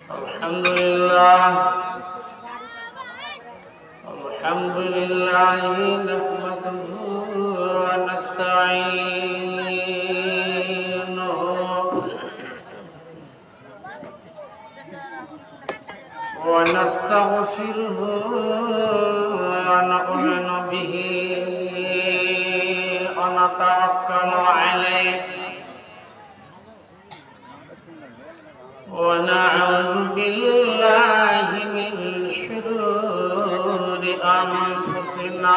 Alhamdulillah nahmaduhu wa nasta'inuhu wa nastaghfiruhu wa nu'minu bihi wa natawakkalu alayhi wa na'udzu billahi min shururi anfusina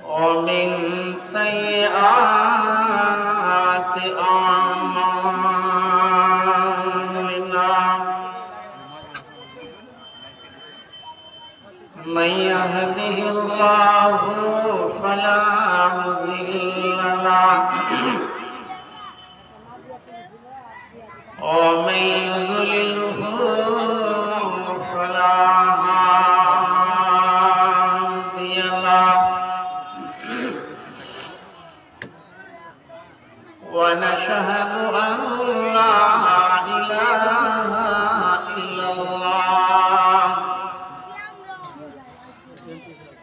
wa min sayyiati a'malina man yahdihillahu fala mudilla lahu ومن يضلله فلا هادي له ونشهد أن لا إله إلا الله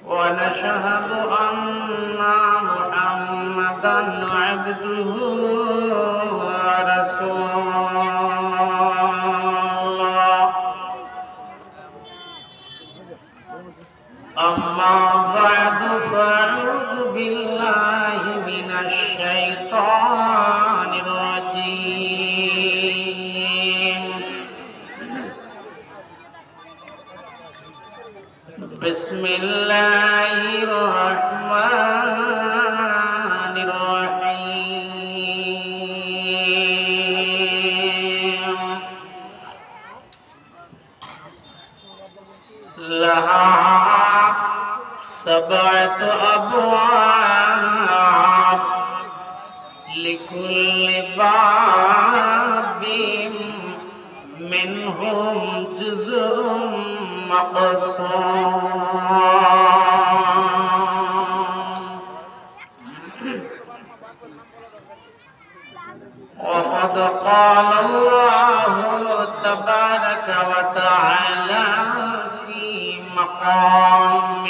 ونشهد أن محمدا عبده ورسوله أما بعد فأعوذ بالله من الشيطان الرجيم بسم الله الرحمن الرحيم لها سبعة أبواب لكل باب منهم جزء مقسوم وقد قال الله تبارك وتعالى في مقام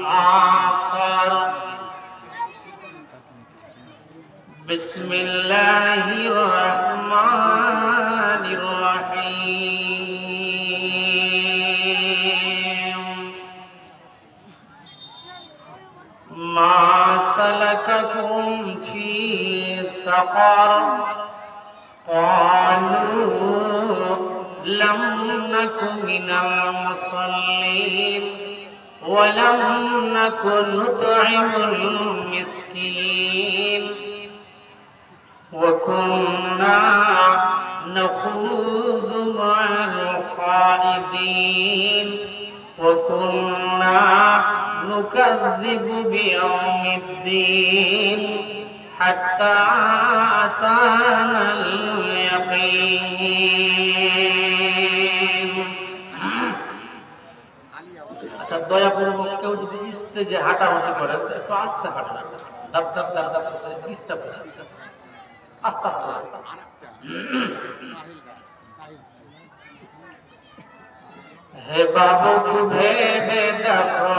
آخر بسم الله الرحمن الرحيم ما سلككم في سقر قالوا لم نك من المصلين ولم نكن نطعم المسكين وكنا نخوض مع الخائضين وكنا نكذب بيوم الدين حتى أتانا اليقين আচ্ছা দয়া পূর্বক কেউ যদি স্টেজে হাঁটাহাঁটি করেন তো একটু আস্তে হাঁটান দাপ দাপ দাপ দাপ ডিস্টার্ব হচ্ছে আস্তে আস্তে হে বাবুক ভেবে দেখো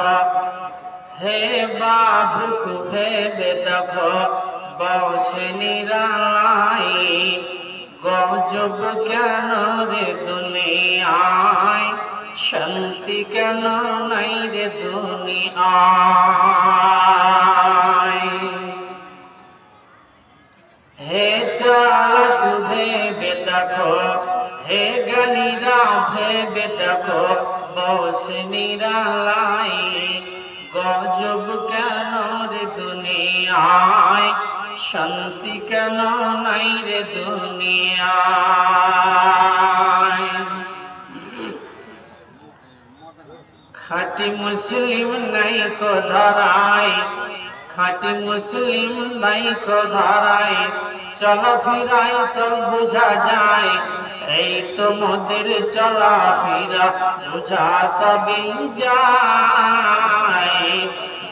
হে বাবুক ভেবে দেখো বসে নিরালাই গজব কেন রে দুনিয়ায় শান্তি কেন নাই রে দুনিয়ায় হে চালক ভেবে দেখো হে জ্ঞানীরা ভেবে দেখো বসে নিরালাই গজব কেন রে দুনিয়ায় শান্তি কেন নাই রে দুনিয়ায় খাঁটি মুসলিম নাই কো ধরায় খাঁটি মুসলিম নাই কো ধরায় চলাফেরায় সব বোঝা যায় এই তো মোদের চলাফেরা বোঝা সবই যায়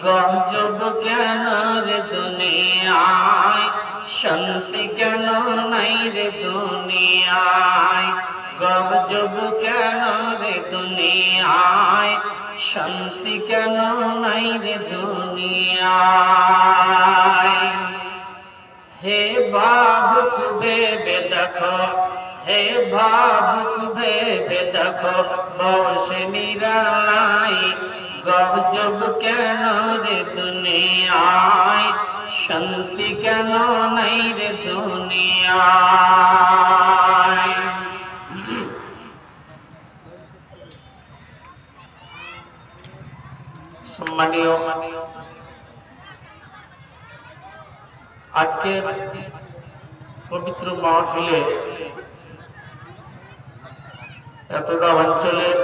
গজব কেন রে দুনিয়ায় শান্তি কেন নাই রে দুনিয়ায়, গজব কেন রে দুনিয়ায়, শান্তি কেন নাই রে দুনিয়ায়। হে ভাবুক ভেবে দেখো, হে ভাবুক ভেবে দেখো, বসে নিরালাই গজব কেন রে দুনিয়ায়, শান্তি কেন নাই রে দুনিয়ায়। সম্মানীয় আজকের পবিত্র মাহফিলে এতটা অঞ্চলের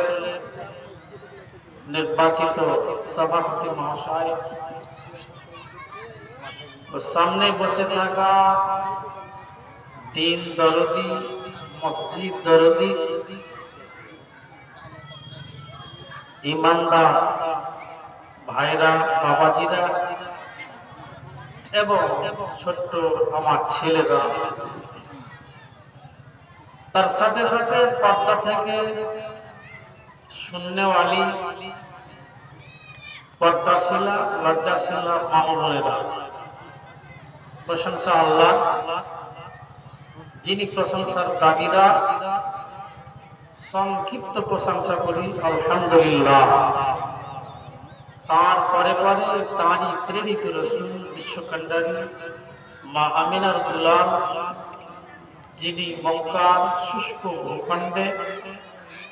নির্বাচিত সভাপতি মহাশয় ও সামনে বসে থাকা দিন দরদি, মসজিদ দরদি, ইমানদার ভাইরা, বাবাজিরা এবং ছোট্ট আমার ছেলেরা, তার সাথে সাথে পর্দা থেকে শূন্যওয়ালি, পর্দাশীলা, লজ্জাশীলা মা বোনেরা, প্রশংসা আল্লাহ, যিনি প্রশংসার দাবিদার। সংক্ষিপ্ত প্রশংসা করি আলহামদুলিল্লাহ। তার পরে পরে তাঁরই প্রেরিত রাসূল বিশ্বকন্যারী মা আমিনার গোলাম, যিনি মক্কার শুষ্ক ভূখণ্ডে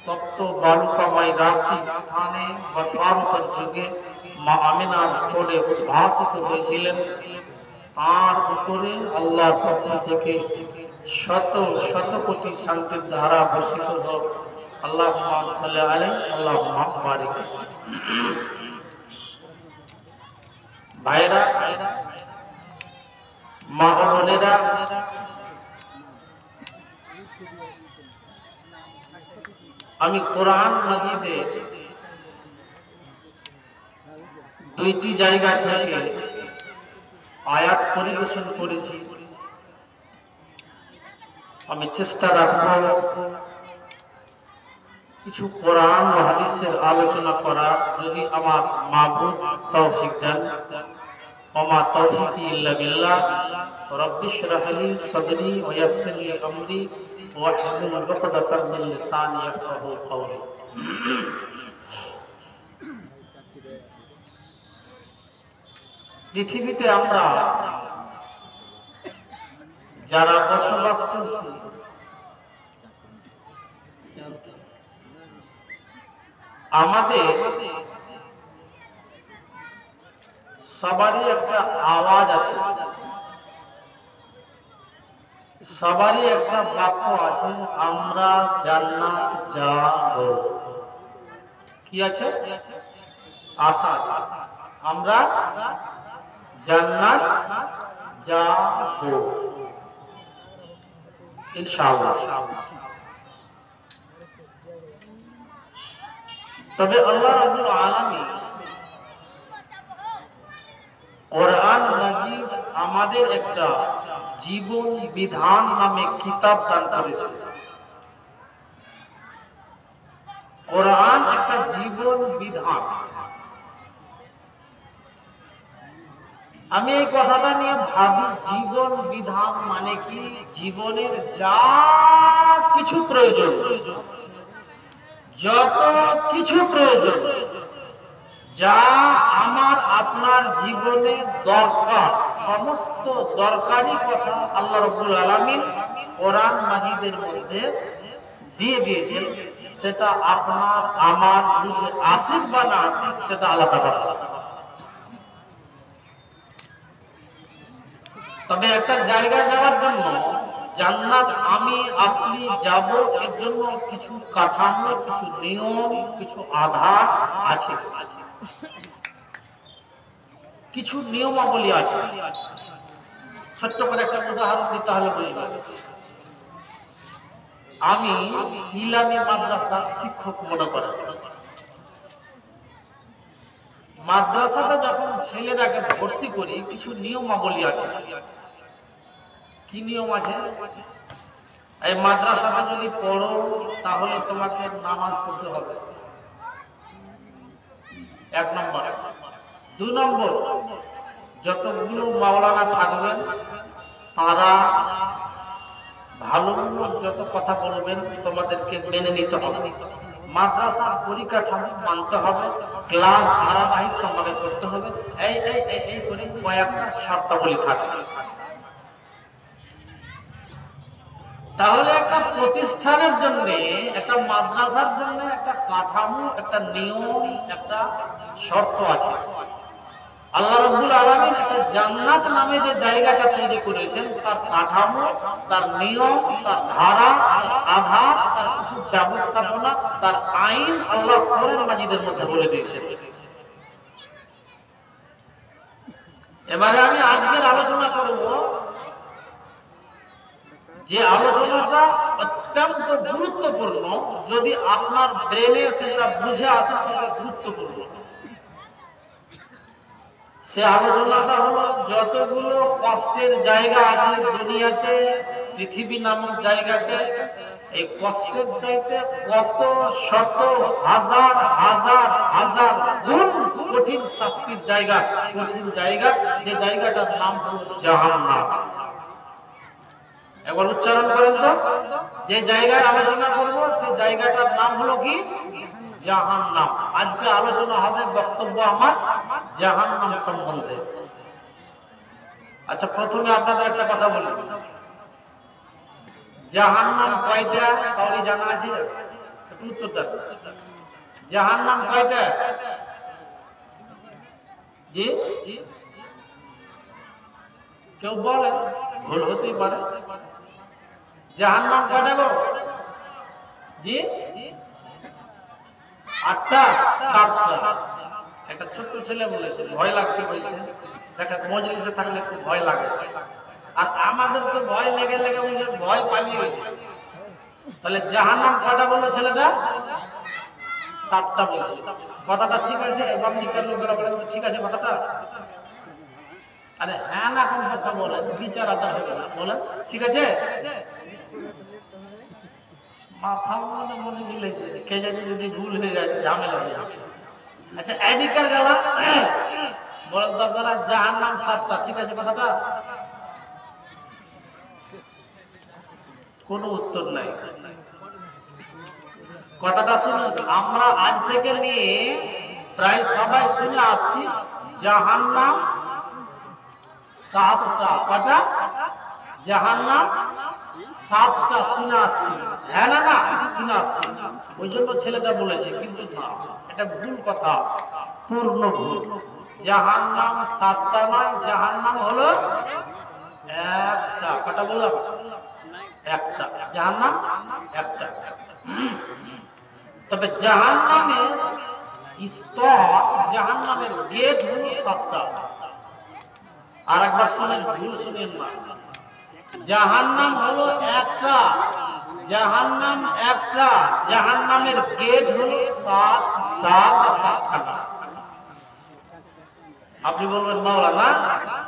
তপ্ত বালুকাময় রাশি স্থানে বা ভারতের যুগে মা আমিনার কোলে উদ্ভাসিত হয়েছিলেন, তার উপরে আল্লাহর পক্ষ থেকে শত শত কোটি শান্তির ধারা বর্ষিত হোক। আল্লাহুম্মা সাল্লি আলাইহি, আল্লাহুম্মা বারিক। ভাইরা, মা ও বোনেরা, আমি কোরআন মাজিদের দুইটি জায়গা থেকে আয়াত পরিবেশন করেছি। আমি চেষ্টা রাখব কিছু কোরআন ও হাদিসের আলোচনা করা, যদি আমার মাবুদ তৌফিক দেন। ওমা তৌফিকি ইল্লা বিল্লাহ। রব্বি ইশরাহ লি সাদরি ওয়া ইয়াসসির লি আমরি ওয়াহলুল উকদাতাম মিন লিসানি ইয়াফকাহু কওলি। পৃথিবীতে আমরা যারা বসবাস করছি, আমাদের সবারই একটা আওয়াজ আছে, সবারই একটা বাক্য আছে, আমরা জান্নাত যাব। কি আছে? আশা আছে, আমরা জান্নাত যাব ইনশাআল্লাহ। তবে আল্লাহ রাব্বুল আলামিন কোরআন মাজিদ আমাদের একটা জীবন বিধান নামে কিতাব দান করেছে। কোরআন একটা জীবন বিধান। আমি এই কথাটা নিয়ে ভাবি, জীবন বিধান মানে কি? জীবনের যা কিছু প্রয়োজন, যত কিছু প্রয়োজন, যা আমার আপনার জীবনে দরকার, সমস্ত দরকারি কথা আল্লাহ রাব্বুল আলামিন কোরআন মাজিদের মধ্যে দিয়ে দিয়েছেন। সেটা আপনার আমার বুঝে আসিক বা না আসিক সেটা আলাদা ব্যাপার। তবে একটা জায়গা যাওয়ার জন্য, জান্নাত আমি আপনি যাব, এর জন্য কিছু কাঠামো, কিছু নিয়ম, কিছু আধার আছে, কিছু নিয়মাবলী আছে। ছোট্ট করে একটা উদাহরণ দিতে হলে বুঝবেন। আমি ইলামি মাদ্রাসার শিক্ষক মনে করেন। মাদ্রাসাতে যখন ছেলেরাকে ভর্তি করি, কিছু নিয়মাবলী আছে। কি নিয়ম আছে? এই মাদ্রাসাটা যদি পড়ো তাহলে তোমাকে নামাজ পড়তে হবে, 1 নম্বর। 2 নম্বর, যতগুলো মাওলানা থাকবেন তারা ভালো যত কথা বলবেন তোমাদেরকে মেনে নিতে হবে। মাদ্রাসার পরিকাঠামো মানতে হবে, ক্লাস ধারাবাহিক তোমাকে করতে হবে। এই করে কয়েকটা শর্তাবলী থাকবে। তাহলে একটা প্রতিষ্ঠানের জন্য, একটা মাদ্রাসার জন্য একটা কাঠামো, একটা নিয়ম, একটা শর্ত আছে। আল্লাহ রাব্বুল আলামিন একটা জান্নাত নামে যে জায়গাটা তৈরি করেছেন, তার কাঠামো, তার নিয়ম, তার ধারা, তার আধার, তার কিছু ব্যবস্থাপনা, তার আইন আল্লাহ কোরআন মাজিদের মধ্যে বলে দিয়েছেন। এবারে আমি আজকের আলোচনা করব, যে আলোচনাটা অত্যন্ত গুরুত্বপূর্ণ। যদি আপনার ব্রেনে সেটা বুঝে আসে সেটা গুরুত্বপূর্ণ। সে আলোচনাটা হলো, যতগুলো কষ্টের জায়গা আছে দুনিয়াতে, পৃথিবী নামক জায়গাতে, এই কষ্টের চাইতে কত শত হাজার হাজার হাজার গুণ কঠিন শাস্তির জায়গা, কঠিন জায়গা, যে জায়গাটার নাম হলো জাহান্নাম। একবার উচ্চারণ করেন তো। যে জায়গায় আলোচনা করব সেই জায়গাটার নাম হলো কি? জাহান্নাম। আজকে আলোচনা হবে, বক্তব্য আমার জাহান্নাম সম্বন্ধে। আচ্ছা, প্রথমে আপনাদের একটা কথা বলি, জাহান্নাম কয়টা কাউরি জানা আছে? একটু উত্তর দেন। জাহান্নাম কয়টা? জি, কেউ বলেন, ভুল হতেই পারে। জাহান্নাম কয়টা গো? জি, 8টা, 7টা। একটা ছোট্ট ছেলে বলেছে, ভয় লাগছে বলতে। দেখেন, মজলিসে থাকলে খুব ভয় লাগে, আর আমাদের তো ভয় লেগে লেগে ভয় পালিয়ে গেছে। তাহলে জাহান্নাম কয়টা বললো ছেলেটা? 7টা বলছে। কথাটা ঠিক আছে? বাম দিকের লোকেরা বলে ঠিক আছে কথাটা? আরে হ্যাঁ না কোন কথা বলে, বিচার আচার হবে না, বলেন ঠিক আছে? মাথা মনে মনে মিলেছে, কে জানি যদি ভুল হয়ে যায় ঝামেলা হয়ে যাবে। আচ্ছা, এদিকার গেলা বলেন তো আপনারা, জাহান্নাম 7টা, ঠিক আছে কথাটা? কোনো উত্তর নাই। কথাটা শুনুন, আমরা আজ থেকে নিয়ে প্রায় সবাই শুনে আসছি জাহান্নাম 7টা। কটা? জাহান্নাম 7টা শুনে আসছি। হ্যাঁ না না শুনে আসছি, ওই জন্য ছেলেটা বলেছে। কিন্তু না, এটা ভুল কথা, পূর্ণ ভুল। জাহান্নাম 7টা নয়, জাহান্নাম হলো একটা। কটা বললাম? একটা। জাহান্নাম একটা। তবে জাহান্নামের স্তর, জাহান্নামের গেট হলো 7টা। আর একবার শুনেন, ভুল শুনেন না। জাহান্নাম হলো একটা, জাহান্নাম একটা, জাহান্নামের গেট হলো 7টা বা 7খানা। আপনি বলবেন মাওলানা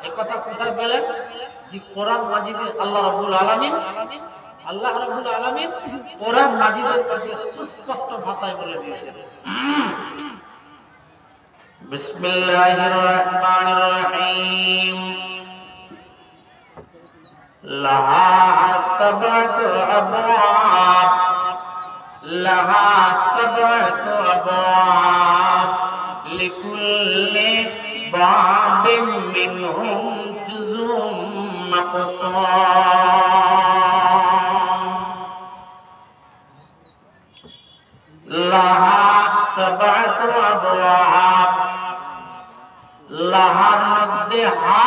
এই কথা কোথায় পেলেন? যে কোরআন মাজিদে আল্লাহ রাব্বুল আলামিন, আল্লাহ রাব্বুল আলামিন কোরআন মাজিদের মধ্যে সুস্পষ্ট ভাষায় বলে দিয়েছেন। বিসমিল্লাহির রহমানির রহিম। লাহা সাবাতু আবওয়াব, লাহা সাবাতু আবওয়াব, লিকুল্লি বাবিম মিনহুম জুজুম মাকসুম। লাহা সাবাতু আবওয়াব, লাহার মধ্যে হা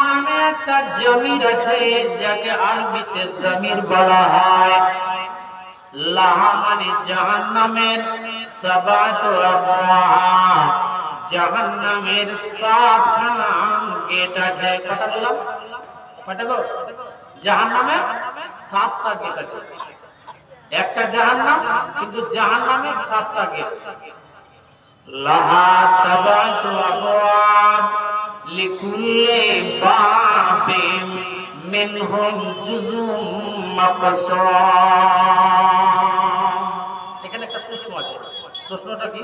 নামে একটা জমির আছে, যাকে আরবিতে জমির বলা হয়। লাহা মানে জাহান্নামের, সাবাতু আবওয়াব, জাহান্নামের 7খানা গেট আছে। কটা বললাম? কটা গো? জাহান্নামের 7টা গেট আছে। একটা জাহান্নাম, কিন্তু জাহান্নামের 7টা গেট। লাহা সাবাতু আবওয়াব লিকুল্লি বাবিম মিনহুম জুজুম মাকসুম। এখানে একটা প্রশ্ন আছে, প্রশ্নটা কি?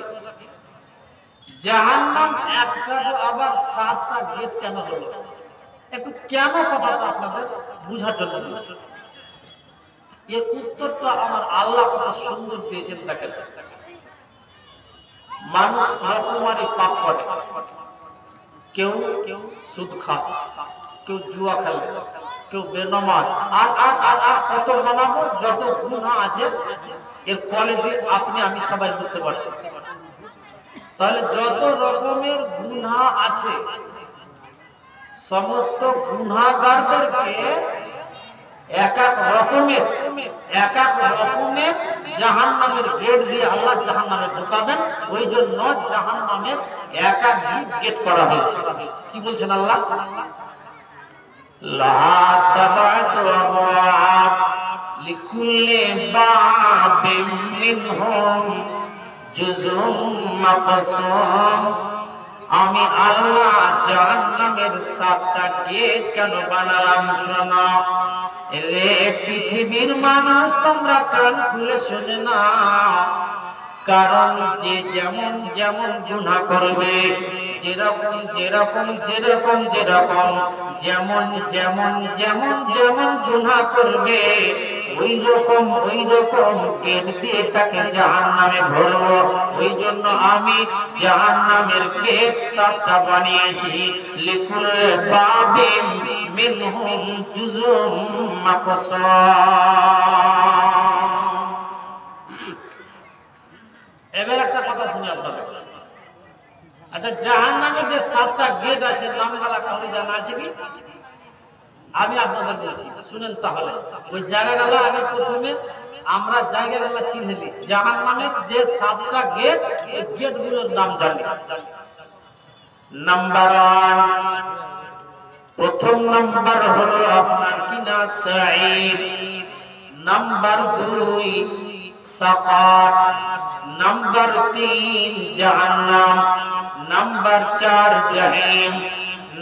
জাহান্নাম একটা তো আবার 7টা গেট কেন হলো? একটু কেন কথাটা আপনাদের বুঝার জন্য বলছি। এর উত্তরটা আমার আল্লাহ কত সুন্দর দিয়েছেন দেখেন। মানুষ রকমারি পাপ করে, কেউ কেউ সুদ খায়, কেউ জুয়া খেলে, কেউ বেনামাজ, আর আর আর আর কত বানাবো, যত গুনাহ আছে এর কোয়ালিটি আপনি আমি সবাই বুঝতে পারছি। তাহলে যত রকমের গুনাহ আছে সমস্ত গুনাহগারদেরকে এক এক রকমের জাহান্নামের গেট দিয়ে আল্লাহ জাহান্নামে ঢোকাবেন। ওই জন্য জাহান্নামের একাধিক গেট করা হয়েছে। কি বলছেন আল্লাহ? লাহা সাবাতু আবওয়াব লিকুল্লি বাবিন মিনহুম জুজুম মাকসুম। আমি আল্লাহ জাহান্নামের 7টা গেট কেন বানালাম শোনো রে পৃথিবীর মানুষ, তোমরা কান খুলে শুনে নাও। কারণ যে যেমন যেমন গুনাহ করবে, যেরকম যেরকম যেরকম যেরকম যেমন যেমন যেমন যেমন গুনাহ করবে ওই রকম গেট দিয়ে তাকে জাহান্নামে ভরবো। ওই জন্য আমি জাহান্নামের গেট 7টা বানিয়েছি। লিকুল বাবিন মিনহুম জুজুম মাকসুম। এবার একটা কথা শুনি আপনাদের। আচ্ছা, জাহান্নামের যে 7টা গেট আছে নামগুলা কাউকে জানা আছে কি? আমি আপনাদের বলছি, শুনেন তাহলে। ওই জায়গাগুলো আগে প্রথমে আমরা জায়গাগুলো চিনে নিই। জাহান্নামের যে 7টা গেট, এই গেটগুলোর নাম জানি। নাম্বার 1, প্রথম নাম্বার হলো আপনার কিনা সাঈর। নাম্বার 2 সাকার। নাম্বার 3 জাহান্নাম। নাম্বার 4 জাহিম।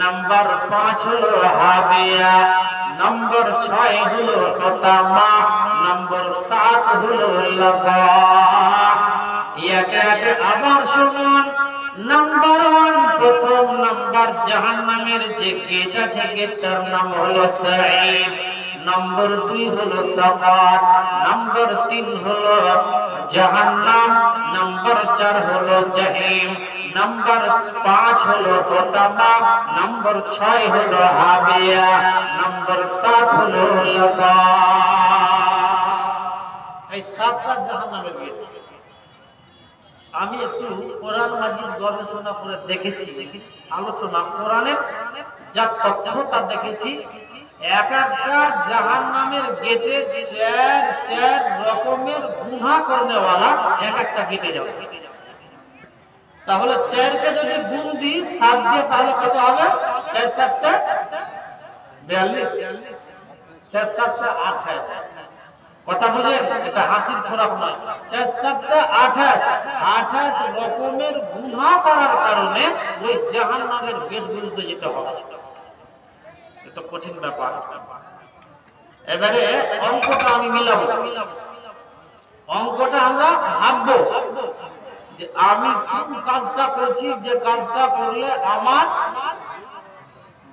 নাম্বার 5 হলো হাবিয়া। নাম্বার 6 হলো হুতামা। নাম্বার 7 হলো লাযা। একে একে আবার শুনুন। নাম্বার 1, প্রথম নাম্বার জাহান্নামের যে গেট আছে গেটটার নাম হলো সাঈর। নম্বর 2 হলো সাকার। নম্বর 3 হলো জাহান্নাম। নম্বর 4 হলো জাহিম। নম্বর 5 হলো হুতামা। নম্বর 6 হলো হাবিয়া। নম্বর 7 হলো লাযা। এই 7টা জাহান্নামের গেট। আমি একটু কোরআন মাজিদ গবেষণা করে দেখেছি, আলোচনা কোরআনের যা তথ্য তা দেখেছি। এক একটা জাহান্নামের গেটে 4 রকমের গুনাহ করনেওয়ালা এক একটা গেটে যাবে। তাহলে 4 কে যদি গুণ দিই 7 দিয়ে তাহলে কত হবে? 4 7 42, 4 7 28। কথা বুঝেন? এটা হাসির খোরাক নয়। 4 7 28 রকমের গুনাহ করার কারণে ওই জাহান্নামের গেটগুলোতে যেতে হবে। এটা কঠিন ব্যাপার। এবারে অঙ্কটা আমি মিলাবো। অঙ্কটা আমরা ভাববো যে আমি কোন কাজটা করছি, যে কাজটা করলে আমার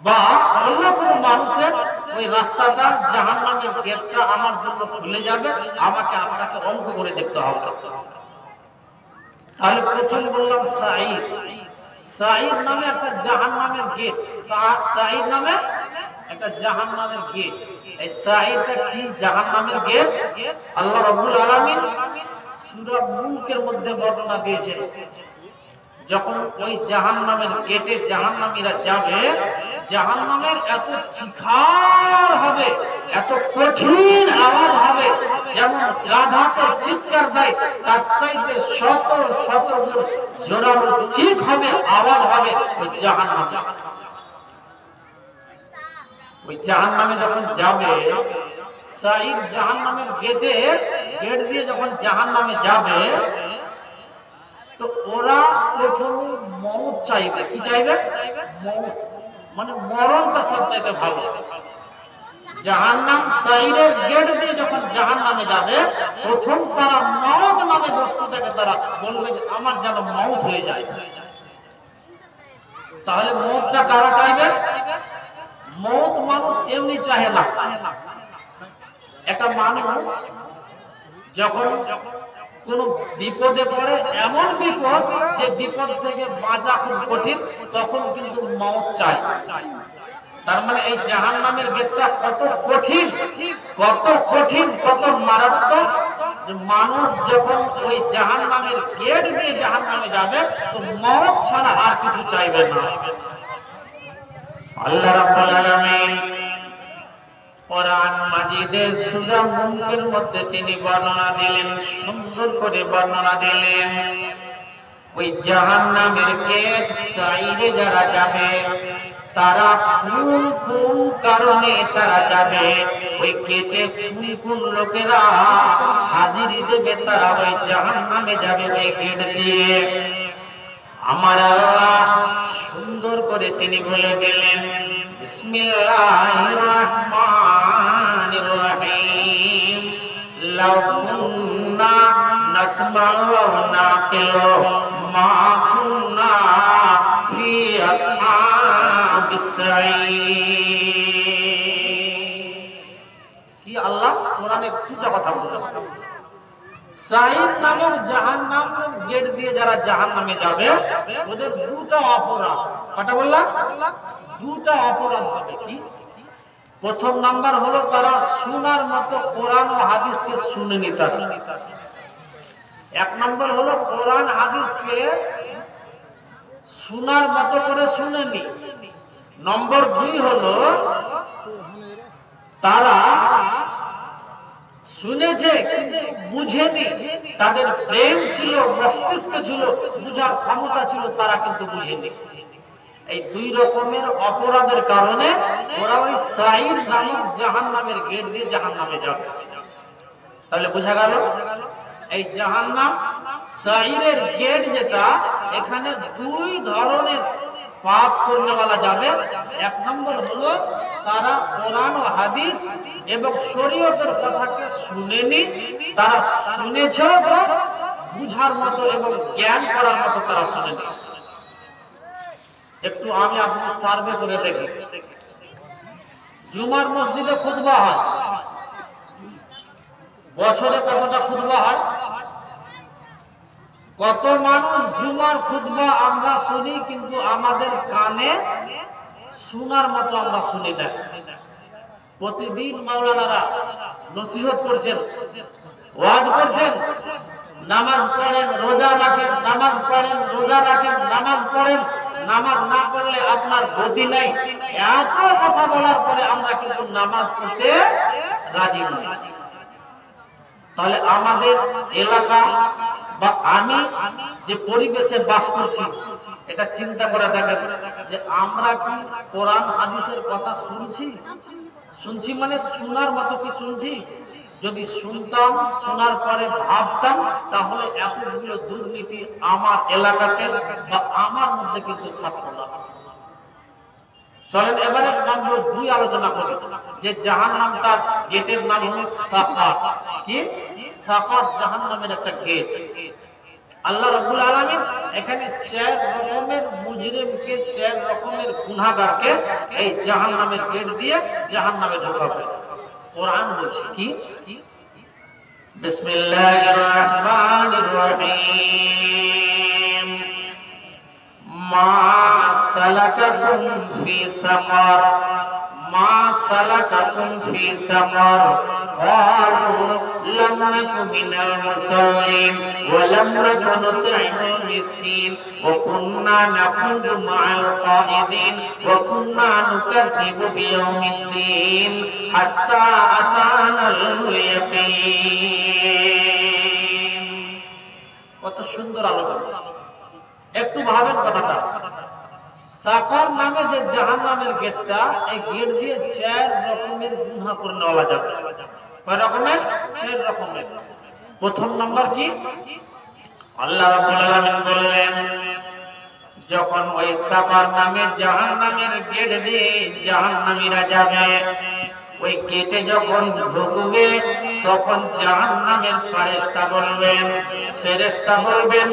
বা অন্য কোনো মানুষের ওই রাস্তাটা জাহান্নামের গেটটা আমার জন্য খুলে যাবে। আমাকে আপনাকে অঙ্ক করে দেখতে হবে। তাহলে প্রথম বললাম সাঈর। সাঈর নামে একটা জাহান্নামের গেট। সাঈর নামে একটা জাহান্নামের গেট। এই সাঈরটা কি জাহান্নামের গেট? আল্লাহ রাব্বুল আলামিন সূরা মুলকের মধ্যে বর্ণনা দিয়েছেন। যখন ওই জাহান্নামের গেটে জাহান্নামীরা যাবে, জাহান্নামের এত চিৎকার হবে, এত কঠিন আওয়াজ হবে, যেমন গাধাতে চিৎকার দেয় তার চাইতে শত শত গুণ জোরালো চিৎ হবে, আওয়াজ হবে ওই জাহান্নামে। ওই জাহান্নামে যখন যাবে, সাঈর জাহান্নামের গেট দিয়ে যখন জাহান্নামে যাবে, তো ওরা প্রথমে মওত চাইবে। কি চাইবে? মওত, মানে মরণটা সব চাইতে ভালো। জাহান্নাম সাইরের গেট দিয়ে যখন জাহান্নামে যাবে, প্রথম তারা মওত নামে বস্তুটাকে তারা বলবে যে আমার যেন মওত হয়ে যায়। তাহলে মওতটা কারা চাইবে? মওত মানুষ এমনি চাহে না। একটা মানুষ যখন কোন বিপদে পড়ে, এমন বিপদ যে বিপদ থেকে বাঁচা খুব কঠিন, তখন কিন্তু মওত চায়। তার মানে এই জাহান্নামের গেটটা কত কঠিন, কত কঠিন, কত মারাত্মক, যে মানুষ যখন ওই জাহান্নামের গেট দিয়ে জাহান্নামে যাবে তো মওত ছাড়া আর কিছু চাইবে না। আল্লাহ রাব্বুল আলামিন কোরআন মাজিদের সূরা মুলকের মধ্যে তিনি বর্ণনা দিলেন, সুন্দর করে বর্ণনা দিলেন। ওই জাহান্নামের গেট সাইরে যারা যাবে, তারা কোন কোন কারণে তারা যাবে, ওই গেটে কোন কোন লোকেরা হাজিরি দেবে, তারা ওই জাহান্নামে যাবে ওই গেট দিয়ে। আমার আল্লাহ সুন্দর করে তিনি বলে গেলেন, বিসমিল্লাহির রহমানির রহিম, লাউ কুন্না নাসমাউ ওয়া নাকিলু মা কুন্না ফি আসহাবিস সাঈর। কি আল্লাহ কোরআনে দুটো কথা বললেন। সাঈর নামের জাহান্নামের গেট দিয়ে যারা জাহান্নামে যাবে, ওদের দুটো অপরাধ। কটা বললাম? দুটো অপরাধ হবে। কি? প্রথম নাম্বার হলো তারা শোনার মতো কোরআন ও হাদিসকে শুনেনি। তারা এক নম্বর হলো কোরআন হাদিসকে শোনার মতো করে শুনেনি। নম্বর দুই হলো তারা শুনেছে কিন্তু বুঝেনি। তাদের ব্রেন ছিল, মস্তিষ্ক ছিল, বুঝার ক্ষমতা ছিল, তারা কিন্তু বুঝেনি। এই দুই রকমের অপরাধের কারণে ওরা ওই সাঈর নামক জাহান্নামের গেট দিয়ে জাহান্নামে যাবে। তাহলে বোঝা গেল এই জাহান্নাম সাঈরের গেট যেটা, এখানে দুই ধরনের পাপ করনেওয়ালা যাবে। এক নম্বর হলো তারা কোরআন ও হাদিস এবং শরীয়তের কথাকে শুনেনি, তারা শুনেছেও তো বুঝার মতো এবং জ্ঞান করার মতো তারা শুনেনি। একটু আমি আপনি সার্ভে করে দেখি, জুমার মসজিদে খুতবা হয়, বছরে কতটা খুতবা হয়? কত মানুষ জুমার খুতবা আমরা শুনি, কিন্তু আমাদের কানে শোনার মতো আমরা শুনি না। প্রতিদিন মাওলানারা নসিহত করছেন, ওয়াজ করছেন, নামাজ পড়েন, রোজা রাখেন, নামাজ পড়েন, রোজা রাখেন, নামাজ পড়েন, নামাজ না পড়লে আপনার গতি নাই। এত কথা বলার পরে আমরা কিন্তু নামাজ পড়তে রাজি নই। তাহলে আমাদের এলাকা বা আমি যে পরিবেশে বাস করছি, এটা চিন্তা করে দেখেন যে আমরা কি কোরআন হাদিসের কথা শুনছি? শুনছি মানে শোনার মতো কি শুনছি? যদি শুনতাম, শোনার পরে ভাবতাম, তাহলে এতগুলো দুর্নীতি আমার এলাকাতে বা আমার মধ্যে কিন্তু থাকতো না। চলেন এবারে নম্বর 2 আলোচনা করি, যে জাহান্নামটার গেটের নাম হলো সাকার। কি? সাকার জাহান্নামের একটা গেট। আল্লাহ রাব্বুল আলামিন এখানে 4 রকমের মুজরিমকে, 4 রকমের গুনাহগারকে এই জাহান্নামের গেট দিয়ে জাহান্নামে ঢোকাবে। কোরআন বলছে কি? বিসমিল্লাহির রহমানির রহিম, মা সালাকাকুম ফি সাকার, মা সালাকাকুম ফি সাকার, ক্বালু লাম নাকু মিনাল মুসাল্লিন ওয়া লাম নাকু নুতঈমুল মিসকিন ওয়া কুন্না নাখুযু মা'আল কাঈদিন ওয়া কুন্না নুকাযযিবু বিয়াউমিদ্দিন হাত্তা আতানাল ইয়াকিন। কত সুন্দর আলোচনা। একটু ভাবেন কথাটা। সাকার নামে যে জাহান্নামের গেটটা, এই গেট দিয়ে 4 রকমের গুনাহ করে নেওয়া যাবে। কয় রকমের? 4 রকমের। প্রথম নাম্বার কি? আল্লাহ রাব্বুল আলামিন বললেন, যখন ওই সাকার নামে জাহান্নামের গেট দিয়ে জাহান্নামীরা যাবে, ওই গেটে যখন ঢুকবে তখন জাহান্নামের ফেরেশতা বলবেন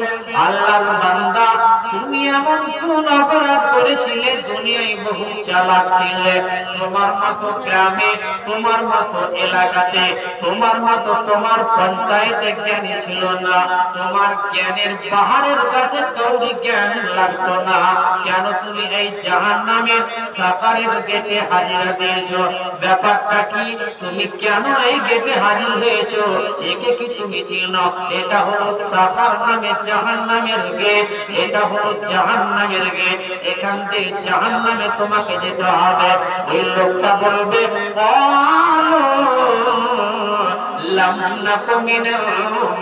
আল্লাহর বান্দা তুমি এমন কোন অপরাধ করেছিলে, দুনিয়ায় বহু চালাক ছিলে, তোমার মতো গ্রামে, তোমার মতো এলাকাতে, তোমার মতো তোমার পঞ্চায়েতে জ্ঞানী ছিল না, তোমার জ্ঞানের পাহাড়ের কাছে কাউরি জ্ঞান লাগতো না, কেন তুমি এই জাহান্নামের সাকারের গেটে হাজিরা দিয়েছো? ব্যাপারটা কি? তুমি কেন এই গেটে হাজির হয়েছো? একে কি তুমি চিনো? এটা হলো সাকার নামে জাহান্নামের গেট, এটা হলো জাহান্নামের গেট, এখান থেকে জাহান্নামে তোমাকে যেতে হবে। ওই লোকটা বলবে ক্বালু লাম নাকু মিনাল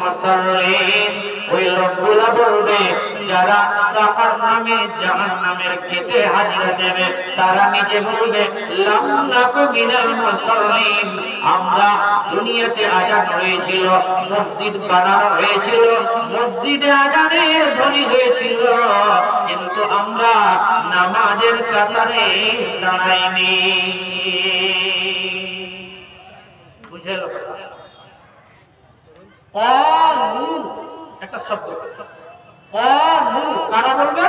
মুসাল্লিন। ওই লোকগুলা বলবে যারা সাকার নামে জাহান্নামের গেটে হাজিরা দেবে তারা নিজে বলবে লাম নাকু মিনাল মুসাল্লিন, আমরা দুনিয়াতে আযান হয়েছিল, মসজিদ বানানো হয়েছিল, মসজিদে আযানের ধ্বনি হয়েছিল, কিন্তু আমরা নামাজের কাতারে দাঁড়াইনি। বুঝেল? ক্বালু একটা শব্দ, ক্বালু কারা বলবে?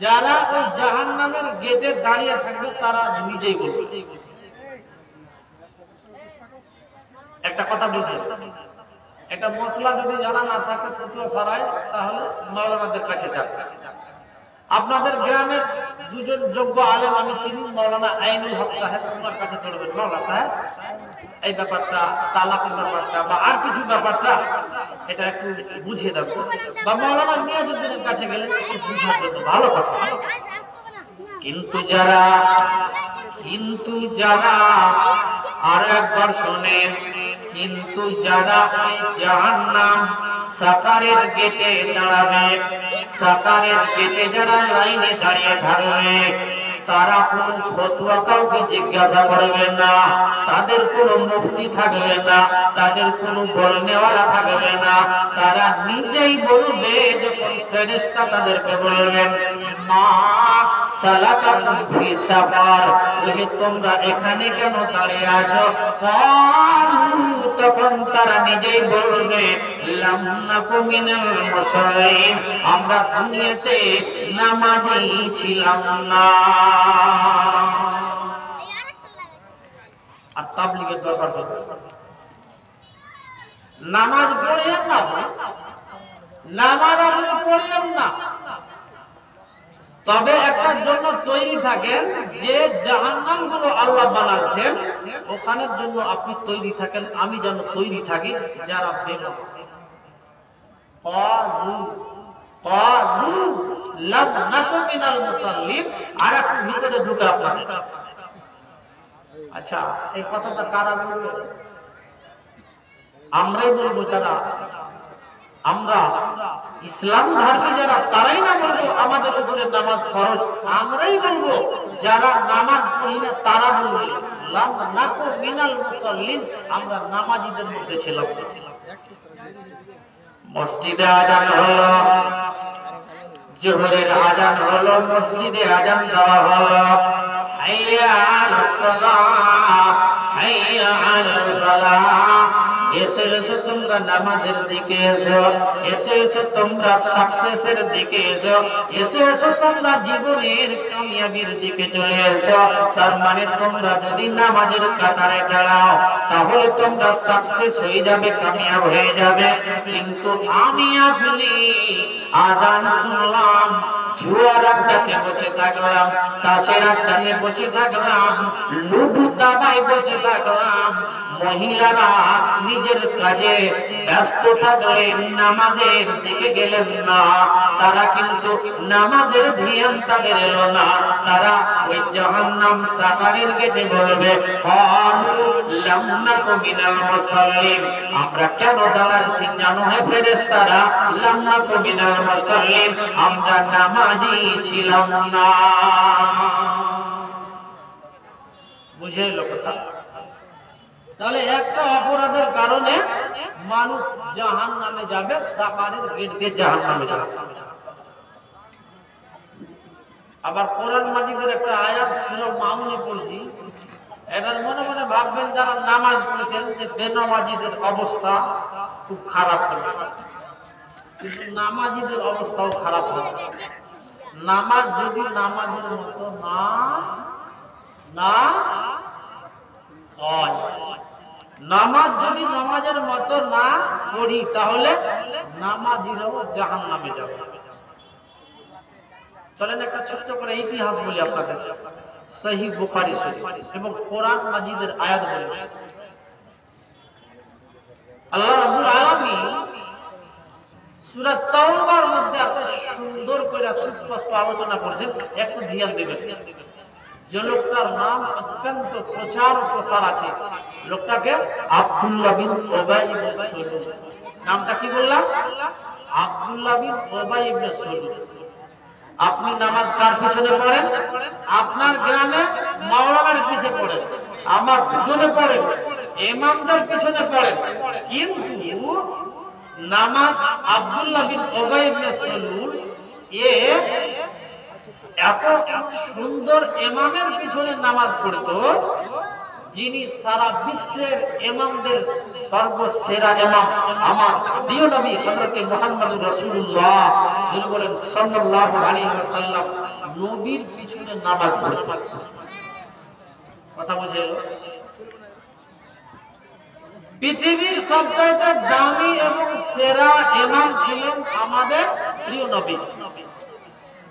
যারা ওই জাহান্নামের গেটে দাঁড়িয়ে থাকবে তারা নিজেই বলবে। একটা কথা বুঝে, একটা মশলা যদি জানা না থাকে ফতুয়া ফারায়, তাহলে মাওলানাদের কাছে যাবে। আপনাদের গ্রামের দুজন যোগ্য আলেম আমি চিনি, মাওলানা আইনুল হক সাহেব, তোমার কাছে চলবেন মাওলানা সাহেব, এই ব্যাপারটা তালাকের ব্যাপারটা বা আর কিছু ব্যাপারটা এটা একটু বুঝিয়ে দেন, বা মাওলানা মিয়াজউদ্দিনের কাছে গেলে একটু বুঝার জন্য ভালো কথা। কিন্তু যারা আর একবার শোনেন, কিন্তু যারা ওই জাহান্নাম সাকারের গেটে দাঁড়াবে, সাকারের গেটে যারা লাইনে দাঁড়িয়ে থাকবে, তারা কোনো ফতোয়া কাউকে জিজ্ঞাসা করবে না, তাদের কোনো মুফতি থাকবে না, তাদের কোনো বলনেওয়ালা থাকবে না, তারা নিজেই বলবে। যখন ফেরেশতা তাদেরকে বলবেন মা সালাকাকুম ফি সাফার, তোমরা এখানে কেন দাঁড়িয়ে আছো? তখন তারা নিজেই বলবে লাম নাকু মিনাল মুসাল্লিন, আমরা দুনিয়াতে নামাজি ছিলাম না। আর তাবলীগের দরকার হবে, নামাজ পড়েন না, নামাজ আপনি পড়েন না, তবে একটার জন্য তৈরি থাকেন যে জাহান্নাম গুলো আল্লাহ বানাচ্ছেন ওখানের জন্য আপনি তৈরি থাকেন, আমি যেন তৈরি থাকি যারা বেনামাজ। ক্বালু লাম নাকু মিনাল মুসাল্লিন, আর একটু ভিতরে ঢুকে আপনাদের। আচ্ছা, এই কথাটা কারা বলবে? আমরাই বলবো, যারা আমরা ইসলাম ধর্মী যারা, তারাই না বলবো আমাদের উপরে নামাজ ফরজ? আমরাই বলবো। যারা নামাজ পড়ি না তারা বলবে লাম নাকু মিনাল মুসাল্লিন, আমরা নামাজীদের মধ্যে ছিলাম। মসজিদে আযান হলো, যোহরের আযান হলো, মসজিদে আযান দেওয়া হলো, হাইয়া আলাস সালাহ, হাইয়া আলাল ফালাহ, এসো তোমরা নামাজের দিকে, এসো তোমরা সাকসেসের দিকে, এসো তোমরা জীবনের কামিয়াবির দিকে চলে এসো। তার মানে তোমরা যদি নামাজের কাতারে দাঁড়াও তাহলে তোমরা সাকসেস হয়ে যাবে, কামিয়াব হয়ে যাবে। কিন্তু আমি আপনি আজান শুনলাম, জুয়ার আড্ডাতে বসে থাকলাম, তাসের আড্ডাতে বসে থাকলাম, লুডু দাবায় বসে থাকলাম, মহিলারা নিজের কাজে ব্যস্ত থাকলে নামাজের দিকে গেলেন না, তারা কিন্তু নামাজের ধ্যান তাদের এলো না, তারা ওই জাহান্নাম সাকারের গেটে বলবে ক্বালু লাম নাকু মিনাল মুসাল্লিন, আমরা কেন দাঁড়াচ্ছি জানো হে ফেরেশতারা? লাম নাকু মিনাল মুসাল্লিন, আমরা নামাজি ছিলাম না। বুঝেল কথা? তাহলে একটা অপরাধের কারণে মানুষ জাহান্নামে যাবে, সাকারের গেট দিয়ে জাহান্নামে যাবে। আবার কোরআন মাজিদের একটা আয়াত ছিল, মামুনে পড়ছি, এবার মনে মনে ভাববেন যারা নামাজ পড়েছেন যে বেনামাজিদের অবস্থা খুব খারাপ হবে, কিন্তু নামাজিদের অবস্থাও খারাপ হবে। নামাজ যদি নামাজের মতো না হয়, নামাজ যদি নামাজের মতো না পড়ি তাহলে নামাজিরাও জাহান্নামে যাবে। চলেন একটা ছোট্ট করে ইতিহাস বলি আপনাদের। সহিহ বুখারী শরীফ এবং কোরআন মাজিদের আয়াত বলি। আল্লাহ রাব্বুল আলামিন সূরা তাওবার মধ্যে এত সুন্দর করে সুস্পষ্ট আলোচনা করেছেন, একটু ধ্যান দিবেন। যে লোকটার নাম অত্যন্ত প্রচার ও প্রসার আছে, লোকটাকে আব্দুল্লাহ বিন উবাই ইবনে সুলুল। নামটা কি বললাম? আব্দুল্লাহ বিন উবাই ইবনে সুলুল। আপনি নামাজ কার পিছনে পড়েন? আপনার গ্রামে মাওলানার পিছনে পড়েন, আমার পিছনে পড়েন, ইমামদের পিছনে পড়েন, কিন্তু নামাজ আব্দুল্লাহ বিন উবাই ইবনে সুলুল এত সুন্দর ইমামের পিছনে নামাজ পড়তো, যিনি সারা বিশ্বের ইমামদের সর্বসেরা ইমাম, আমার প্রিয় নবী হযরত মুহাম্মদুর রাসূলুল্লাহ যিনি বলেন সাল্লাল্লাহু আলাইহি ওয়াসাল্লাম, নবীর পিছনে নামাজ পড়তো। কথা বুঝে এলো? পৃথিবীর সবচেয়ে দামি এবং সেরা ইমাম ছিলেন আমাদের প্রিয় নবী।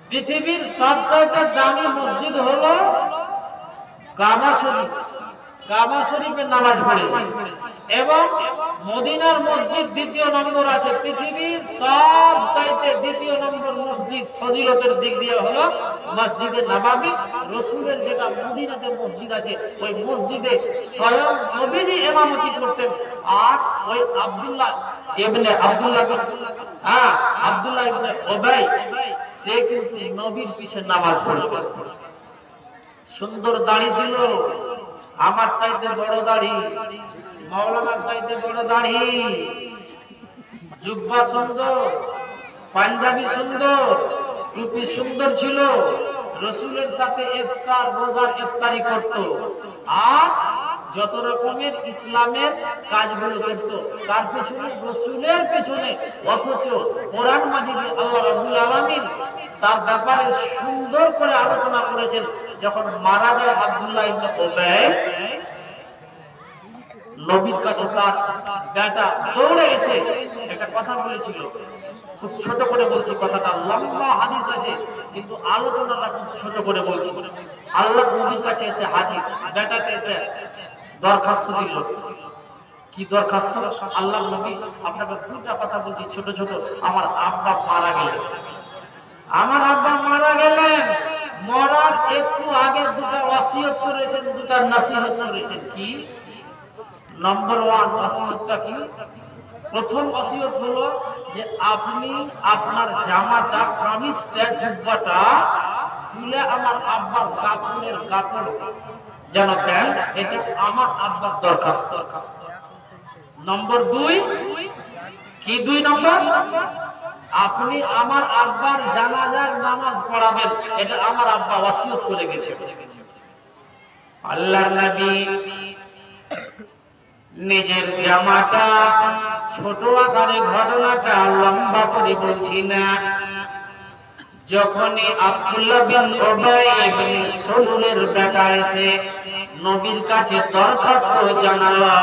পৃথিবীর সবচেয়ে দামি মসজিদ হলো কাবা শরীফ। কাবা শরীফে নামাজ পড়েছে এবং মদিনার মসজিদ দ্বিতীয় নম্বর আছে। পৃথিবীর সবচাইতে দ্বিতীয় নম্বর মসজিদ ফজিলতের দিক দিয়ে হলো মসজিদে নববী। রাসূলের যেটা মদিনাতে মসজিদ আছে, ওই মসজিদে স্বয়ং নবীজি ইমামতি করতেন। আর ওই আব্দুল্লাহ ইবনে উবাই, সে কিন্তু নবীর পিছনে নামাজ পড়তো। সুন্দর দাড়ি ছিল, আমার চাইতে বড় দাড়ি, মাওলানার চাইতে বড় দাড়ি, জুব্বা সুন্দর, পাঞ্জাবি সুন্দর, টুপি সুন্দর ছিল। রাসূলের সাথে ইফতার রোজার ইফতারি করত আর যত রকমের ইসলামের কাজগুলো করত। তার পেছনে রাসূলের পেছনে, অথচ কোরআন মাজিদে আল্লাহ রাব্বুল আলামিন তার ব্যাপারে সুন্দর করে আলোচনা করেছেন। যখন মারা যায় আব্দুল্লাহ ইবনে উবাই, নবীর কাছে তার বেটা দৌড়ে এসে একটা কথা বলেছিল। খুব ছোট করে বলছি কথাটা, লম্বা হাদিস আছে কিন্তু আলোচনাটা খুব ছোট করে বলছি। আল্লাহ নবীর কাছে এসে হাজির, বেটাকে এসে দরখাস্ত দিল। কি দরখাস্ত? আল্লাহ নবী, আপনাকে দুটা কথা বলছি ছোট ছোট। আমার আব্বা মারা গেলেন, আমার আব্বা মারা গেলেন, মরার একটু আগে দুটা ওয়াসিয়ত করেছেন, দুটা নসিহত করেছেন। কি? নম্বর 1 ওয়াসিয়তটা কি? প্রথম ওয়াসিয়ত হলো যে আপনি আপনার জামাটা, কামিজটা, জুব্বাটা খুলে আমার আব্বার কাপড়ের কাপড় যেন দেন, এটা আমার আব্বার দরখাস্ত। নম্বর 2 কি? 2 নম্বর, আপনি আমার আব্বার জানাজার নামাজ পড়াবেন, এটা আমার আব্বা ওয়াসিয়ত করে গেছে। আল্লাহর নবী নিজের জামাটা, ছোট আকারে ঘটনাটা লম্বা করে বলছি না, যখনই আব্দুল্লাহ বিন উবাই ইবনে সুলুলের বেটা এসে নবীর কাছে দরখাস্ত জানালো,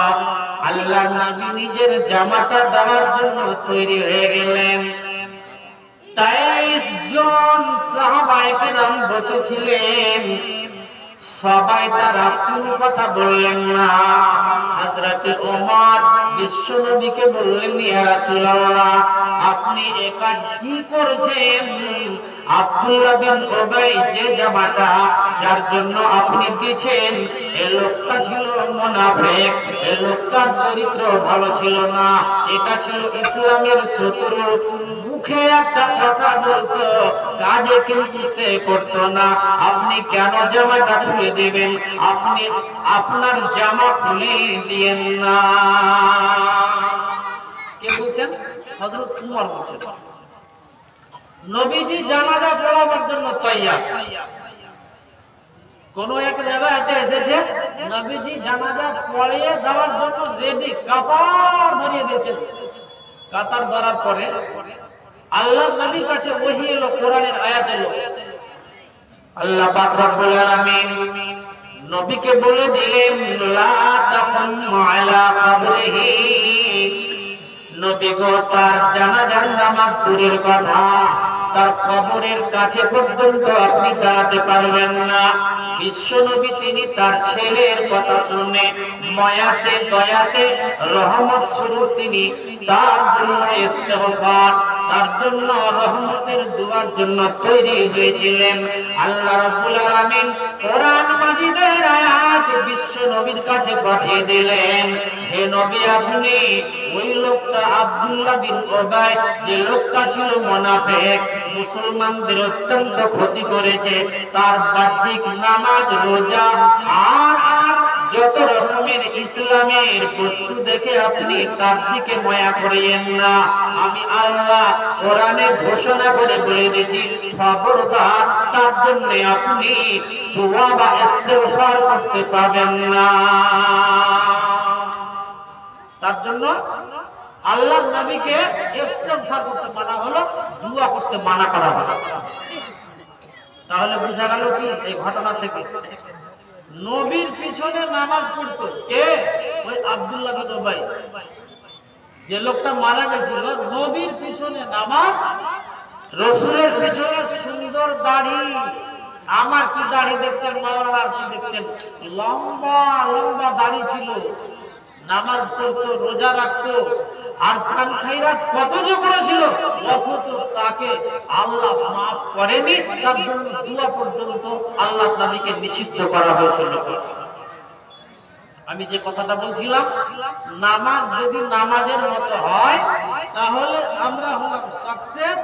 আল্লাহর নবী নিজের জামাটা দেওয়ার জন্য তৈরি হয়ে গেলেন। 23 জন সাহাবায়ে কেরাম বসেছিলেন, সবাই তারা কোনো কথা বললেন না। হযরত ওমর বিশ্ব নবীকে বললেন, ইয়া রাসূলুল্লাহ, আপনি এই কাজ কি করেছেন? আব্দুল্লাহ বিন উবাই যে জামাটা যার জন্য আপনি দিয়েছেন, এই লোকটা ছিল মুনাফিক, এই লোকটার চরিত্র ভালো ছিল না, এটা ছিল ইসলামের শত্রু। মুখে একটা কথা বলতো, কাজে কিন্তু সে করতো না। আপনি কেন জামাটা খুলে দিবেন? আপনি আপনার জামা খুলে দিয়েন না। কে বলছেন? হযরত উমর বলছেন। নবীজি জানাজা পড়াবার জন্য তৈয়ার, কোন এক রিওয়ায়াতে এসেছে নবীজি জানাজা পড়িয়ে দেওয়ার জন্য রেডি, কাতার ধরিয়ে দিয়েছেন। কাতার ধরার পরে আল্লাহর নবীর কাছে ওহী এলো, কোরআনের আয়াত এলো। আল্লাহ পাক রব্বুল আলামিন নবীকে বলে দিলেন লা তাকুম আলা কবরিহি, নবী গো তার জানাজার নামাজ দূরের কথা, তার কবরের কাছে পর্যন্ত আপনি দাঁড়াতে পারবেন না। বিশ্ব নবী তিনি তার ছেলের কথা শুনে মায়াতে দয়াতে রহমত স্বরূপ তিনি তার জন্য ইস্তেগফার, তার জন্য রহমতের দুয়ার জন্য তৈরি হয়েছিলেন। আল্লাহ রাব্বুল আলামিন কোরআন মাজিদের আয়াত বিশ্ব নবীর কাছে পাঠিয়ে দিলেন, হে নবী আপনি ওই লোকটা আব্দুল্লাহ বিন উবাই, যে লোকটা ছিল মুনাফিক, মুসলমানদের অত্যন্ত ক্ষতি করেছে, তার বাহ্যিক নামাজ রোজা আর যত রকমের ইসলামের বস্তু দেখে আপনি তার দিকে মায়া করিয়েন না। আমি আল্লাহ কোরআনে ঘোষণা করে বলে দিয়েছি, খবরদার তার জন্য আপনি দোয়া বা ইস্তেগফার করতে পাবেন না। তার জন্য আল্লাহর নবীকে ইস্তেগফার করতে মানা হলো, দোয়া করতে মানা করা হলো। তাহলে বোঝা গেল কি এই ঘটনা থেকে নবীর পিছনে নামাজ পড়তো কে? ওই আব্দুল্লাহ বিন উবাই, যে লোকটা মারা গেছিল। নবীর পিছনে নামাজ, রাসূলের পিছনে সুন্দর দাড়ি। আমার কি দাড়ি দেখছেন, মাওলানার কি দেখছেন? লম্বা লম্বা দাড়ি ছিল, নামাজ পড়তো, রোজা রাখতো, আর দান খায়রাত কত যে করেছিল, অথচ তাকে আল্লাহ মাফ করেনি। তার জন্য দোয়া পর্যন্ত আল্লাহর নবীকে নিষিদ্ধ করা হয়েছিল। আমি যে কথাটা বলছিলাম, নামাজ যদি নামাজের মতো হয় তাহলে আমরা হলাম সাকসেস,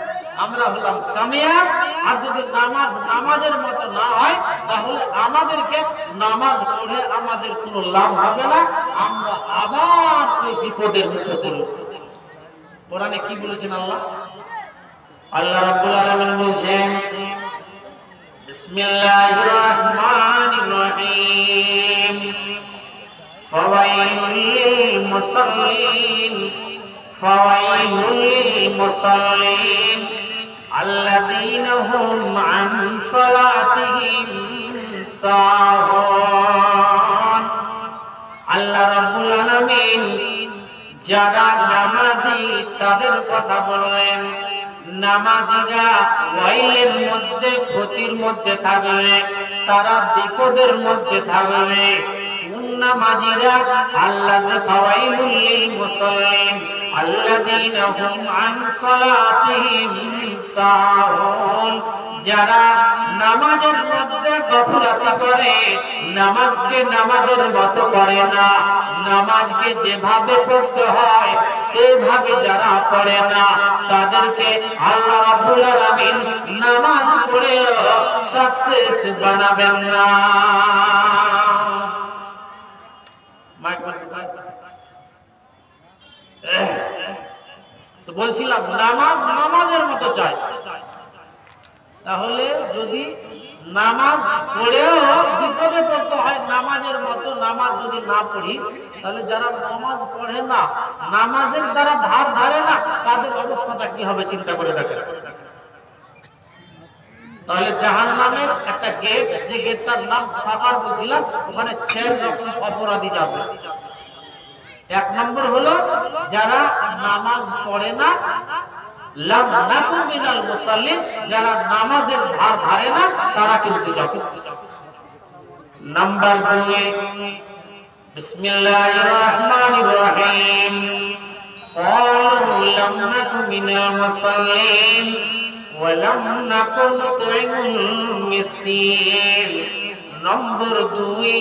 আমরা হলাম কামিয়াব। আর যদি নামাজ নামাজের মতো না হয় তাহলে আমাদেরকে নামাজ পড়ে আমাদের কোনো লাভ হবে না, আমরা আবার ওই বিপদের মুখে পড়ব। কোরআনে কি বলেছেন আল্লাহ? আল্লাহ রাব্বুল আলামিন বলেছেন বিসমিল্লাহির রহমানির রহিম, ফাওয়াইলুল লিল মুসাল্লিন, ফাওয়াইলুল লিল মুসাল্লিন আল্লাযীনা হুম আন সালাতিহিম সাহুন। আল্লাহ রাব্বুল আলামিন যারা নামাজি তাদের কথা বলেন, নামাজিরা ওয়াইলের মধ্যে, ক্ষতির মধ্যে থাকবে, তারা বিপদের মধ্যে থাকবে। নামাজিরা আল্লাযী ফাওয়াইলুল লিল মুসাল্লিন আল্লাযীনা হুম আন সালাতিহিম সাহুন, যারা নামাজের মধ্যে গাফলাতি করে, নামাজকে নামাজের মতো করে না, নামাজকে যেভাবে পড়তে হয় সেভাবে যারা পড়ে না, তাদেরকে আল্লাহ রাব্বুল আলামিন নামাজ পড়ে সাকসেস বানাবেন না। তো বলছিলাম নামাজ নামাজের মতো চাই। তাহলে যদি নামাজ পড়েও বিপদে পড়তে হয় নামাজের মতো, নামাজ যদি না পড়ি তাহলে যারা নামাজ পড়ে না, নামাজের দ্বারা ধার ধারে না, তাদের অবস্থাটা কি হবে চিন্তা করে দেখেন। তাহলে জাহান্নামের একটা গেট, যে গেটটার নাম সাকার বলছিলাম, ওখানে 6 রকম অপরাধী যাবে। এক নম্বর হলো যারা নামাজ পড়ে না, লাম নাকু মিনাল মুসাল্লিন, যারা নামাজের ধার ধারে না, তারা কিন্তু যাবে। নাম্বার 2, বিসমিল্লাহির রহমানির রহিম, ক্বালু লাম নাকু মিনাল মুসাল্লিন ওয়া লাম নাকু নুতঈমুল মিসকিন। নম্বর 2,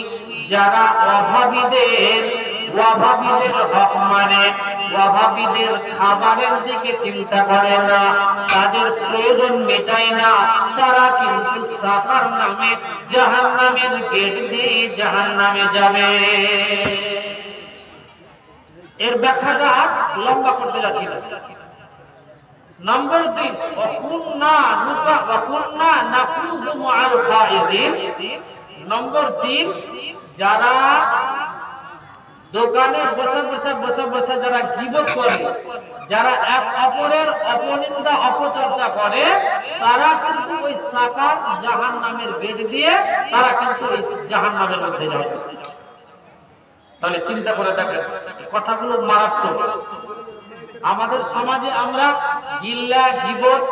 যারা অভাবীদের হক মানে, অভাবীদের খাবারের দিকে চিন্তা করে না, তাদের প্রয়োজন মেটায় না, তারা কিন্তু সাকার নামে জাহান্নামের গেট দিয়ে জাহান্নামে যাবে। এর ব্যাখ্যাটা লম্বা করতে যাচ্ছি না। নম্বর 3, ওয়াকুন্না নাখুযু মাআল খায়িদিন। নম্বর 3, যারা দোকানে বসে যারা গীবত করে, যারা এক অপরের অপনিন্দা অপচর্চা করে, তারা কিন্তু ওই সাকার জাহান্নামের গেট দিয়ে তারা কিন্তু ওই জাহান্নামের মধ্যে যাবে। তাহলে চিন্তা করে দেখেন, কথাগুলো মারাত্মক। আমাদের সমাজে আমরা গিল্লা গীবত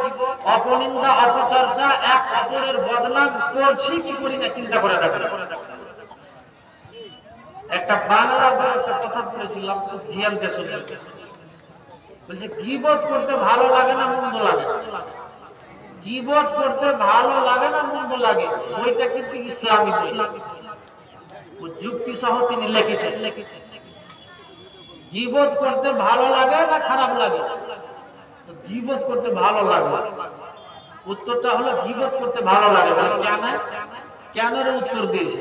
অপনিন্দা অপচর্চা এক অপরের বদনাম করছি কি করি না, চিন্তা করে দেখেন। একটা বাংলা বই একটা কথা পড়েছিলাম, খুব ধ্যান দিয়ে শুনবেন। বলছে গীবত করতে ভালো লাগে না মন্দ লাগে? গীবত করতে ভালো লাগে না মন্দ লাগে? বইটা কিন্তু ইসলামী বই, যুক্তি সহ তিনি লিখেছেন। গীবত করতে ভালো লাগে না খারাপ লাগে? গীবত করতে ভালো লাগে। উত্তরটা হলো গীবত করতে ভালো লাগে। কেন? কেন উত্তর দিয়েছে?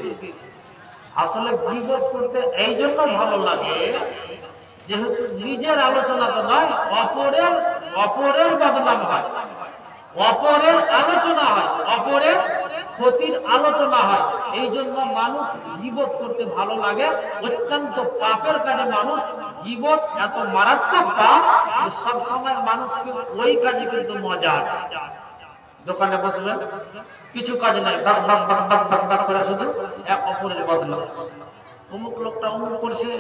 আসলে গীবত করতে এই জন্য ভালো লাগে, যেহেতু নিজের আলোচনা তো নয়, অপরের বদনাম হয়, অপরের আলোচনা হয়, অপরের ক্ষতির আলোচনা হয়। এই জন্য মানুষ গীবত করতে ভালো লাগে। অত্যন্ত পাপের কাজে মানুষ গীবত এত মারাত্মক পাপ, সব সময় মানুষকে ওই কাজে কিন্তু মজা আছে। দোকানে বসবেন, কিছু কাজ নাই, বাক বাক বাক বাক বাক বাক করে শুধু এক অপরের বদনাম। অমুক লোকটা অমুক করছে।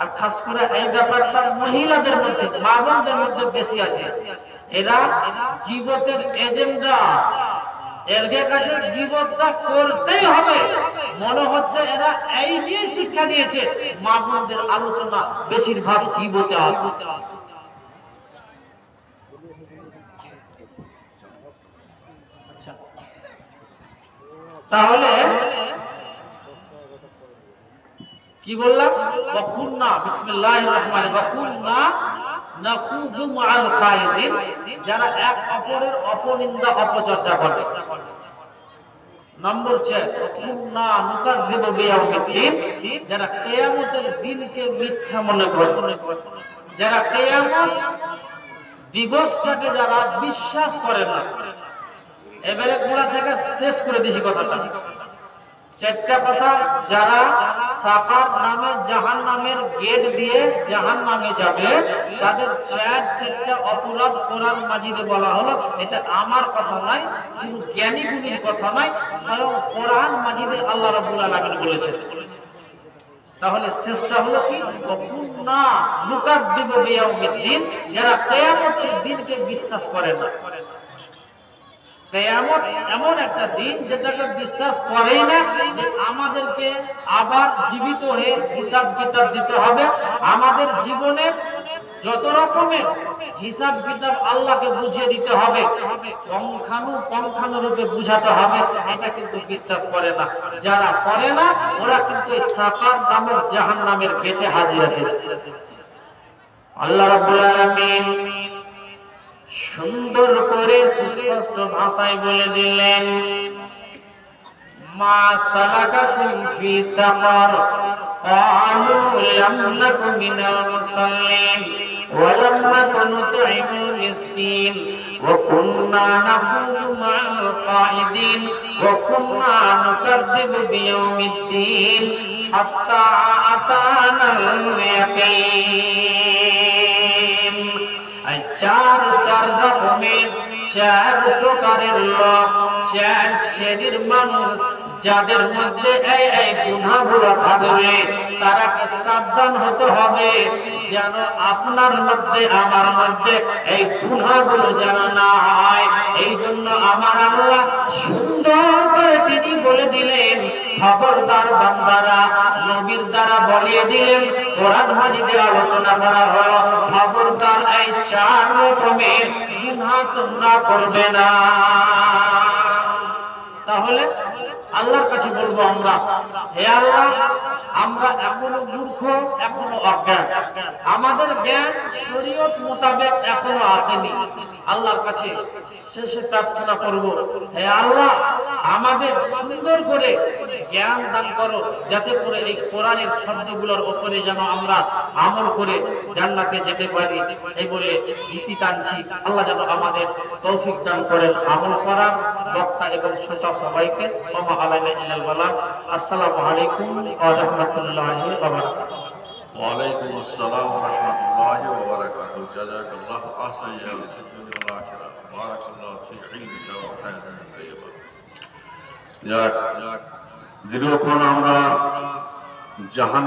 আর খাস করে এই ব্যাপারটা মহিলাদের মধ্যে, মা বোনদের মধ্যে বেশি আছে। এরা গীবতের এজেন্ডা, এর কাছে গীবতটা করতেই হবে। মনে হচ্ছে এরা এই নিয়ে শিক্ষা দিয়েছে, মা বোনদের আলোচনা বেশিরভাগ গীবতে আসে। তাহলে কি বললাম? ওয়াকুন্না বিসমিল্লাহির রহমানির ওয়াকুন্না নাখুদু মাআল খায়িদিন, যারা এক অপরের অপনিন্দা অপচর্চা করে। নম্বর 4, ওয়াকুন্না নুকাযযিবু বিয়াউমিদ্দিন, যারা কিয়ামতের দিনকে মিথ্যা মনে করে, যারা কিয়ামত দিবসটাকে যারা বিশ্বাস করে না। এবারে গোড়া থেকে শেষ করে দিছি কথাটা। 4টা কথা। যারা সাকার নামে জাহান্নামের গেট দিয়ে জাহান্নামে যাবে, তাদের 4টা অপরাধ কোরআন মাজিদে বলা হলো। এটা আমার কথা নয়, কোনো জ্ঞানী গুণীর কথা নয়, স্বয়ং কোরআন মাজিদে আল্লাহ রাব্বুল আলামিন বলেছেন। তাহলে শেষটা হলো কি? ওয়াকুন্না নুকাযযিবু বিয়াউমিদ্দিন, যারা কিয়ামতের দিনকে বিশ্বাস করে না। কিয়ামত এমন একটা দিন যেটাকে বিশ্বাস করেই না, যে আমাদেরকে আবার জীবিত হয়ে হিসাব কিতাব দিতে হবে। আমাদের জীবনের যত রকমের হিসাব কিতাব আল্লাহকে বুঝিয়ে দিতে হবে, পঙ্খানুরূপে বুঝাতে হবে, এটা কিন্তু বিশ্বাস করে না। যারা করে না ওরা কিন্তু এই সাকার নামক জাহান্নামের গেটে হাজিরা দেবে। আল্লাহ রাব্বুল আলামিন সুন্দর করে সুস্পষ্ট ভাষায় বলে দিলেন, মা সালাকাকুম ফি সাকার ক্বালু লাম নাকু মিনাল মুসাল্লিন ওয়া লাম নাকু নুতঈমুল মিসকিন ওয়া কুন্না নাখুযু মা'আল কাঈদিন ওয়া কুন্না নুকাযযিবু বিয়াউমিদ্দিন হাত্তা আতানাল ইয়াকিন। চার রকমের, 4 প্রকারের লোক, 4 শ্রেণীর মানুষ, যাদের মধ্যে এই গুনাহগুলো থাকবে, তারাকে সাবধান হতে হবে যেন আপনার মধ্যে আমার মধ্যে এই গুনাহগুলো যেন না হয়। এই জন্য আমার আল্লাহ সুন্দর করে তিনি বলে দিলেন, খবরদার বান্দারা, নবীর দ্বারা বলিয়ে দিলেন, কোরআন মাজিদে আলোচনা করা হলো, খবরদার এই 4 রকমের গুনাহ তোমরা করবে না। তাহলে আল্লাহর কাছে বলবো আমরা, হে আল্লাহ, আমরা এখনো মূর্খ, এখনো অজ্ঞান, আমাদের জ্ঞান শরীয়ত মোতাবেক এখনো আসেনি। আল্লাহর কাছে শেষে প্রার্থনা করব, হে আল্লাহ, আমাদের সুন্দর করে জ্ঞান দান করো, যাতে করে এই কোরআনের শব্দগুলোর উপরে যেন আমরা আমল করে জান্নাতে যেতে পারি। এই বলে ইতি টানছি। আল্লাহ যেন আমাদের তৌফিক দান করেন আমল করার। বক্তা এবং শ্রোতা সবাইকে ওমা আলাইনা ইল্লাল বালাগ। আসসালামু আলাইকুম ওয়া রাহমাতুল্লাহি ওয়া বারাকাতুহু। ওয়ালাইকুম আসসালাম ওয়া রাহমাতুল্লাহি ওয়া বারাকাতুহু। জাযাকাল্লাহু আহসানাল ফিদ ওয়াল আখিরাহ। বারাকাল্লাহু ফি ইলমিকা ওয়া হায়াতিকা তাইয়্যিবা। দীর্ঘক্ষণ আমরা জাহান